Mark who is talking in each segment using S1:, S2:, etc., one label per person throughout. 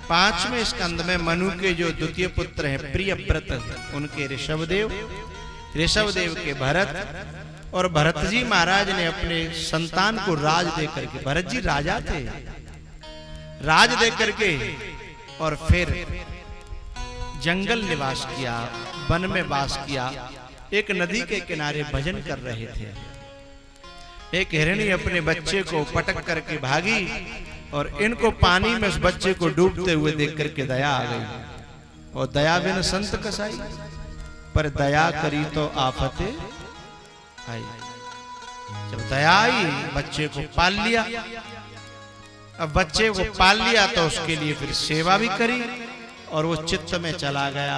S1: 5वें स्कंद में मनु के जो द्वितीय पुत्र हैं प्रियव्रत, उनके ऋषभदेव के भरत, और भरत जी महाराज ने अपने संतान को राज दे करके, भरत जी राजा थे, राज दे करके और फिर जंगल निवास किया, वन में वास किया। एक नदी के किनारे भजन कर रहे थे। एक हिरणी अपने बच्चे को पटक करके भागी और इनको पानी में उस बच्चे को डूबते हुए देख करके दया आ गई। और दया बिन संत कसाई, पर दया करी तो आफते आई। जब दया आई, बच्चे को पाल लिया। अब बच्चे को पाल लिया तो उसके लिए फिर सेवा भी करी और वो चित्त में चला गया।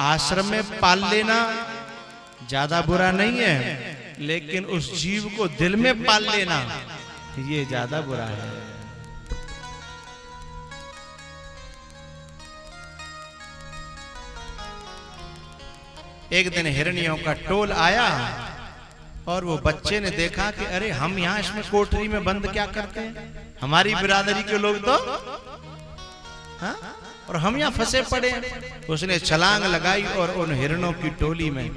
S1: आश्रम में पाल लेना ज्यादा बुरा नहीं है, लेकिन उस जीव को दिल में पाल लेना ये ज्यादा बुरा है। एक दिन हिरनियों का टोल आया और वो बच्चे ने देखा कि अरे हम यहाँ इसमें कोठरी में बंद क्या करते हैं, हमारी बिरादरी के लोग तो हाँ? और हम यहाँ फंसे पड़े हैं। उसने छलांग लगाई और उन हिरणों की टोली में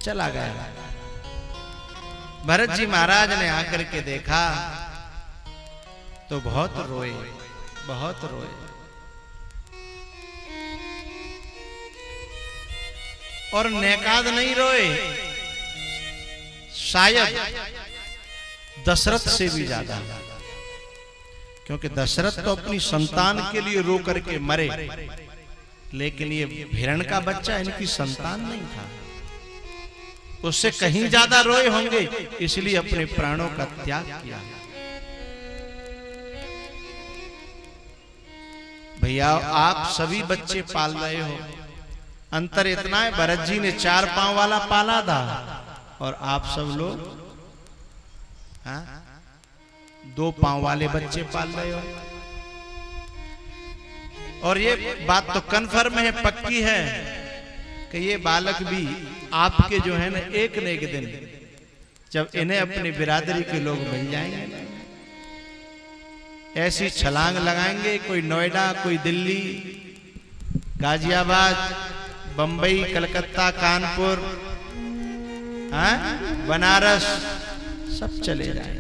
S1: चला गया। भरत जी महाराज ने आकर के देखा तो बहुत रोए, बहुत रोए। और नेकाद नहीं रोए, शायद दशरथ से भी ज्यादा, क्योंकि दशरथ तो अपनी संतान के लिए रो करके मरे, लेकिन ये हिरण का बच्चा इनकी संतान नहीं था, उससे कहीं ज्यादा रोए होंगे, इसलिए अपने प्राणों का त्याग किया। भैया आप सभी बच्चे पाल रहे हो, अंतर इतना है भरत जी ने 4 पांव वाला पाला था और आप सब लोग 2 पांव वाले बच्चे पाल रहे हो। और ये बात तो कन्फर्म है, पक्की है कि ये बालक भी आपके जो है ना एक न एक दिन जब इन्हें अपनी बिरादरी के लोग मिल जाएंगे, ऐसी छलांग लगाएंगे, कोई नोएडा, कोई दिल्ली, गाजियाबाद, बंबई, कलकत्ता, कानपुर, बनारस, सब चले जाएंगे।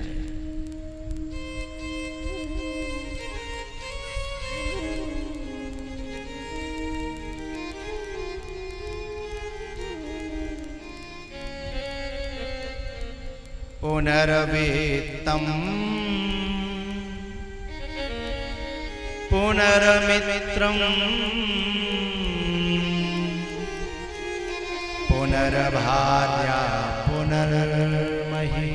S1: पुनर्वेत्तम पुनर्मित्रम पुनर्भार्या पुनर्मही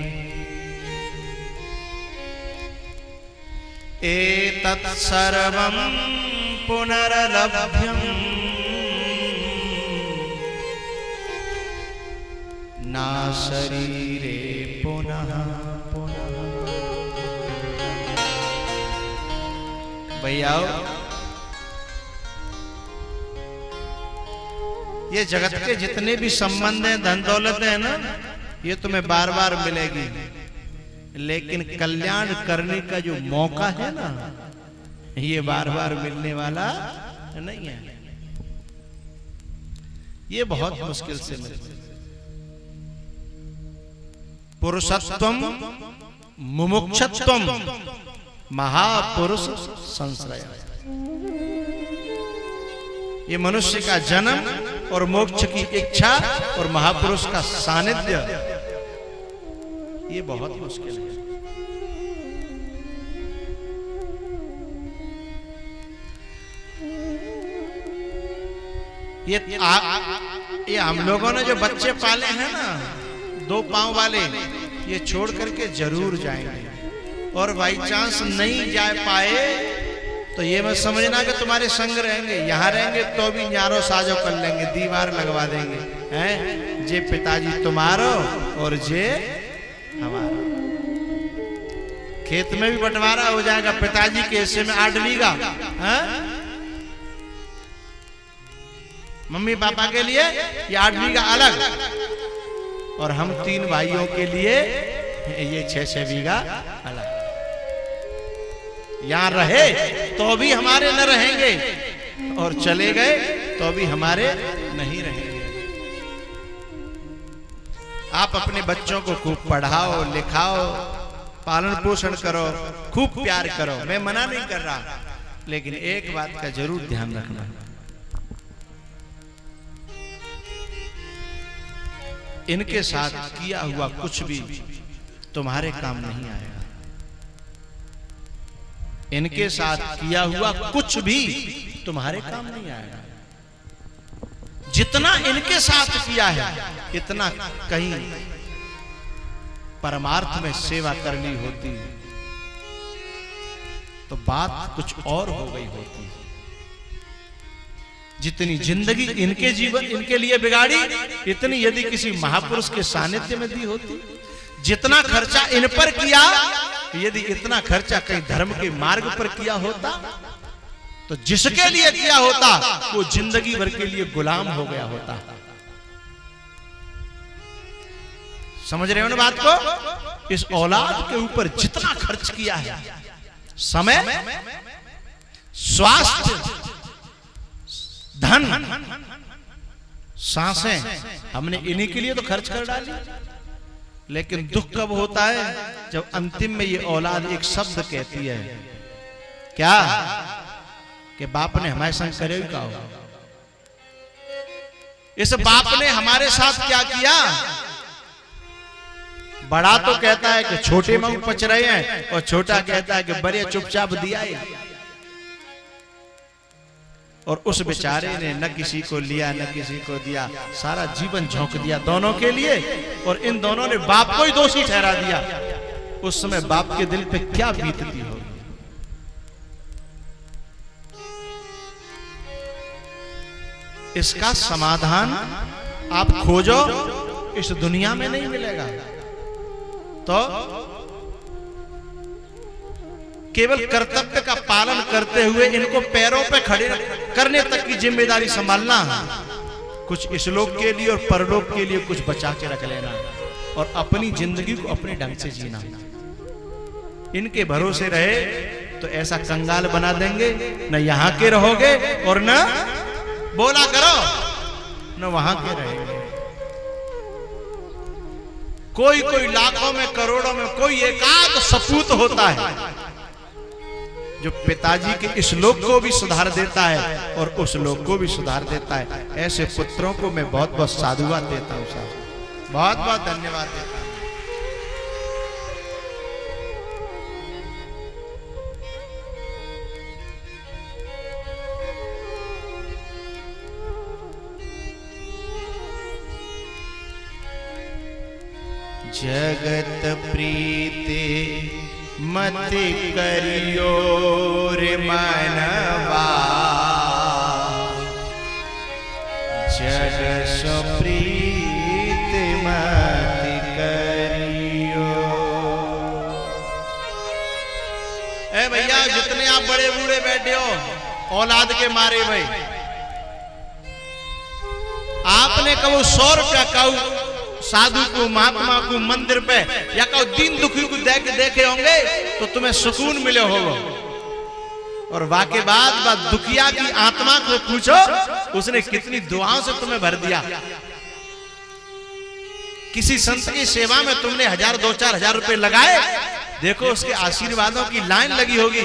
S1: एतत् सर्वं पुनर्लभ्यं ना शरीरे पुनः पुनः। भैया ये जगत के जितने भी संबंध हैं, धन दौलत है ना, ये तुम्हें बार बार मिलेगी, लेकिन कल्याण करने का जो मौका है ना, ये बार बार मिलने वाला नहीं है, ये बहुत मुश्किल से मिलता है। पुरुषत्वम मुमुक्षत्वम महापुरुष संश्रय, ये मनुष्य का जन्म और मोक्ष की इच्छा और महापुरुष का सानिध्य, ये बहुत मुश्किल है। ये हम लोगों ने जो बच्चे पाले हैं ना 2 पांव वाले, ये छोड़ करके जरूर जाएंगे, और बाई चांस नहीं जा पाए तो ये मत समझना कि तुम्हारे संग रहेंगे, यहाँ रहेंगे तो भी न्यारो साजो कर लेंगे, दीवार लगवा देंगे, हैं जे पिताजी तुम्हारो और जे हमारा। खेत में भी बंटवारा हो जाएगा, पिताजी के हिस्से में 8 बीघा, मम्मी पापा के लिए ये 8 बीघा अलग, और हम 3 भाइयों के लिए ये 6-6 बीघा अलग। यहां रहे तो भी हमारे न रहेंगे और चले गए तो भी हमारे नहीं रहेंगे। आप अपने बच्चों को खूब पढ़ाओ लिखाओ, पालन पोषण करो, खूब प्यार करो, मैं मना नहीं कर रहा, लेकिन एक बात का जरूर ध्यान रखना, इनके साथ किया हुआ कुछ भी तुम्हारे काम नहीं आएगा। इनके साथ किया हुआ कुछ भी तुम्हारे काम नहीं आएगा। जितना इनके साथ किया है इतना कहीं परमार्थ में सेवा कर ली होती तो बात कुछ और हो गई होती। जितनी जिंदगी इनके जीवन इनके लिए बिगाड़ी, इतनी यदि किसी महापुरुष के सानिध्य में दी होती। जितना खर्चा इन पर किया, यदि इतना खर्चा कहीं धर्म के मार्ग पर किया होता तो जिसके लिए किया होता वो जिंदगी भर के लिए गुलाम हो गया होता। समझ रहे हो ना बात को? इस औलाद के ऊपर जितना खर्च किया है, समय, स्वास्थ्य, धन, सांसें, हमने इन्हीं के लिए तो खर्च कर डाली। लेकिन दुख कब होता है? जब अंतिम में ये औलाद एक शब्द कहती है, क्या? कि बाप ने हमारे संग करे का हो। इस बाप ने हमारे साथ क्या किया? बड़ा तो कहता है कि छोटे में पच रहे हैं, और छोटा कहता है कि बड़े चुपचाप दिया है। और उस बेचारे ने न किसी को लिया न किसी को दिया, सारा जीवन झोंक दिया दोनों के लिए, और इन दोनों ने बाप को ही दोषी ठहरा दिया। उस समय बाप के दिल पे क्या बीतती होगी? इसका समाधान आप खोजो, इस दुनिया में नहीं मिलेगा। तो केवल कर्तव्य का पालन करते हुए इनको पैरों पे खड़े करने तक की जिम्मेदारी संभालना है। कुछ इस लोक के लिए और परलोक के लिए कुछ बचा के रख लेना, और अपनी जिंदगी को अपने ढंग से जीना। इनके भरोसे रहे तो ऐसा कंगाल बना देंगे, न यहाँ के रहोगे और न बोला करो न वहां के रहेंगे। कोई कोई लाखों में करोड़ों में कोई एकाध सपूत होता है जो पिताजी के इस लोक को भी सुधार देता है और उस लोक को भी सुधार देता है। ऐसे पुत्रों को मैं बहुत बहुत साधुवाद देता हूं साहब, बहुत बहुत धन्यवाद देता हूं। जगत प्रीते मत करियो रे मनवा, जग सो प्रीत मत करियो। ए भैया, जितने आप बड़े बूढ़े बैठे हो औलाद के मारे भाई, आपने कबो 100 रुपया काऊ साधु को महात्मा को मंदिर पे या कहो दीन दुखी को देखे होंगे तो तुम्हें सुकून मिले होगा। और वाके बाद दुखिया की आत्मा को पूछो उसने कितनी दुआओं से तुम्हें भर दिया। किसी संत की सेवा में तुमने 1000 2-4 हजार रुपए लगाए, देखो उसके आशीर्वादों की लाइन लगी होगी,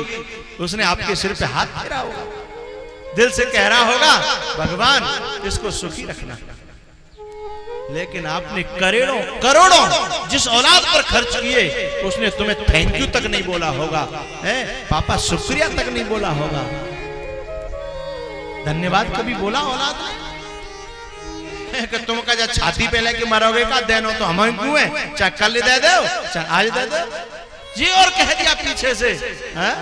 S1: उसने आपके सिर पे हाथ फेरा होगा, दिल से कह रहा होगा भगवान इसको सुखी रखना। लेकिन आपने करोड़ों जिस औलाद पर खर्च किए उसने तुम्हें थैंक यू तक नहीं बोला होगा, पापा शुक्रिया तक नहीं बोला होगा, धन्यवाद कभी बोला औलाद ने? कि तुम का छाती पे लेके मरोगे का देनो तो हम क्यों है, चाहे कल दे दो चाहे आज दे दो जी, और कह दिया पीछे से है?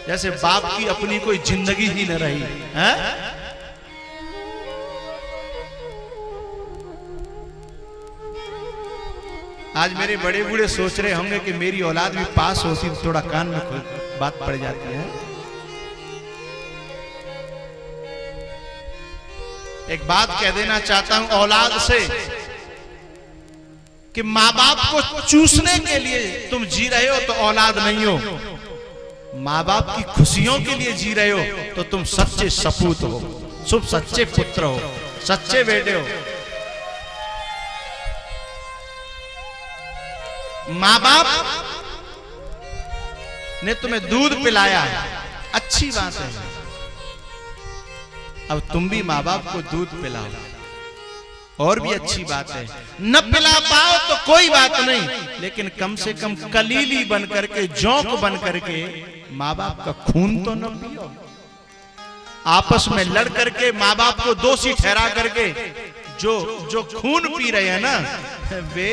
S1: जैसे बाप की अपनी कोई जिंदगी ही न रही है। आज मेरे बड़े बूढ़े सोच रहे होंगे कि मेरी औलाद भी पास होती तो थोड़ा कान में बात पड़ जाती है। एक बात कह देना चाहता हूं औलाद से कि माँ बाप को चूसने के लिए तुम जी रहे हो तो औलाद नहीं हो। माँ बाप की खुशियों के लिए जी रहे हो तो तुम सच्चे सपूत हो, शुभ सच्चे पुत्र हो, सच्चे बेटे हो। माँ बाप ने तुम्हें दूध पिलाया, अच्छी बात है। अब तुम भी माँ बाप को दूध पिलाओ, और भी अच्छी बात है। न पिला पाओ तो कोई बात नहीं, लेकिन कम से कम कलीली बन करके, जौंक बन करके माँ बाप का खून तो न पियो। आपस में लड़ करके माँ बाप को दोषी ठहरा करके जो खून पी रहे हैं ना, वे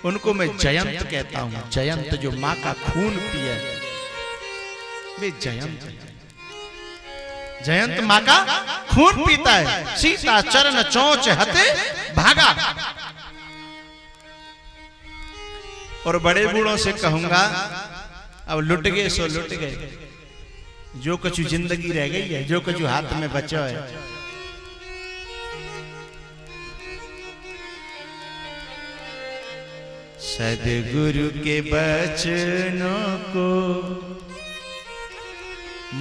S1: उनको मैं जयंत कहता हूं। जयंत जो माँ का खून पिए वे जयंत। जयंत माँ का खून पीता है। सीता चरण चोंच हते भागा। और बड़े बूढ़ों से कहूंगा, अब लुट गए सो लुट गए, जो कुछ जिंदगी रह गई है, जो कुछ हाथ में बचा है। सद्गुरु के बचनों को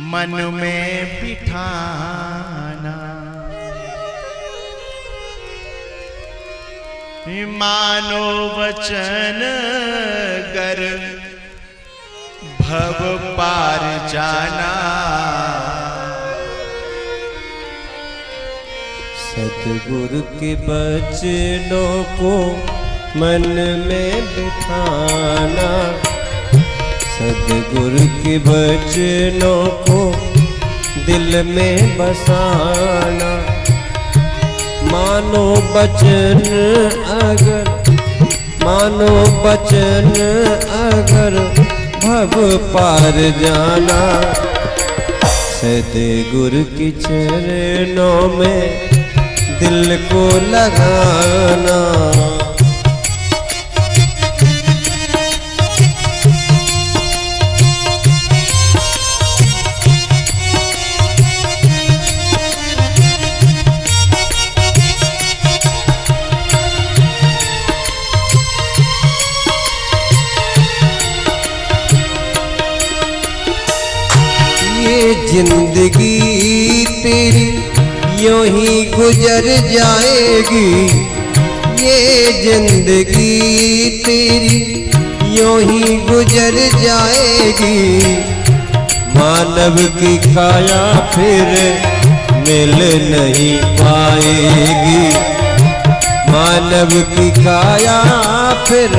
S1: मन में बिठाना, मानो वचन कर भव पार जाना।
S2: सद्गुरु के बचनों को मन में बिठाना, सद्गुरु के बचनों को दिल में बसाना। मानो बचन अगर, मानो बचन अगर भव पार जाना। सद्गुरु के चरणों में दिल को लगाना। जिंदगी तेरी यूं ही गुजर जाएगी, ये जिंदगी तेरी यूं ही गुजर जाएगी। मानव की काया फिर मिल नहीं पाएगी, मानव की काया फिर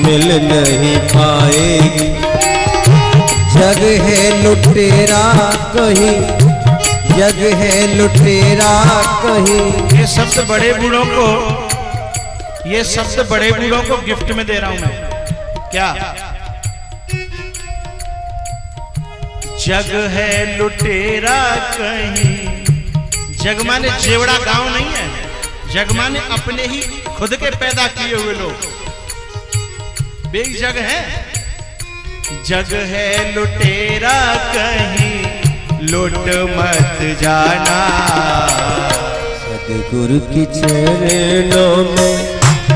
S2: मिल नहीं पाएगी। जग है लुटेरा कहीं, जग है लुटेरा कहीं।
S1: ये शब्द बड़े बूढ़ों को, ये शब्द बड़े बूढ़ों को गिफ्ट में दे रहा हूं मैं। क्या? जग है लुटेरा कहीं। जग माने जेवड़ा गांव नहीं है, जग माने अपने ही खुद के पैदा किए हुए लोग। बेग जग है, जग है लुटेरा कहीं लुट मत जाना।
S2: सद्गुरु की चरणों में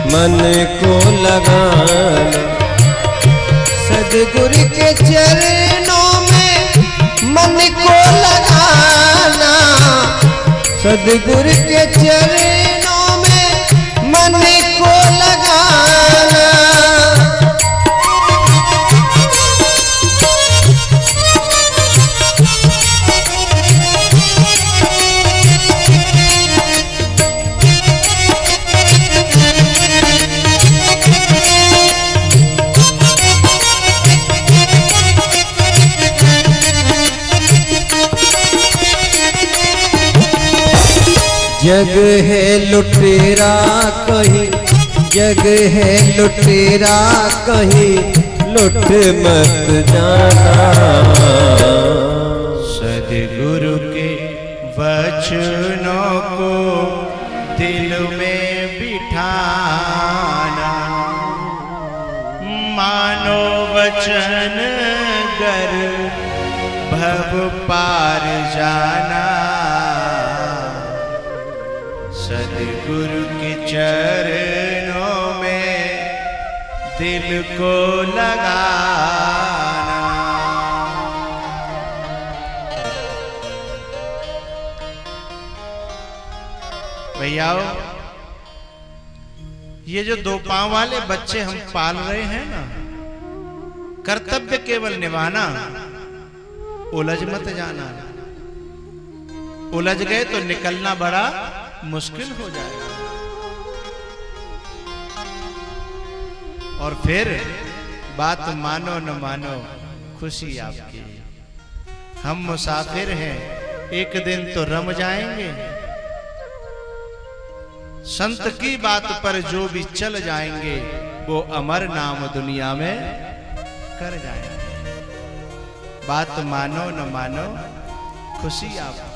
S2: मन को लगाना, सद्गुरु के चरणों में मन को लगाना। सद्गुरु के चरणों में मन को लगाना। जग है लुटेरा कहीं, जग है लुटेरा कहीं लुट मत जाना।
S1: सद्गुरु के वचनों को दिल में बिठाना, मानो वचन गर भव पार जाना। सद्गुरु के चरणों में दिल को लगाना। भैयाओ, ये जो दो पांव वाले बच्चे हम पाल रहे हैं ना, कर्तव्य केवल निभाना, उलझ मत जाना। उलझ गए तो निकलना बड़ा मुश्किल हो जाएगा। और फिर बात मानो न मानो, खुशी आपकी। हम मुसाफिर हैं, एक दिन तो रम जाएंगे। संत की बात पर जो भी चल जाएंगे, वो अमर नाम दुनिया में कर जाएंगे। बात मानो न मानो, खुशी आपकी।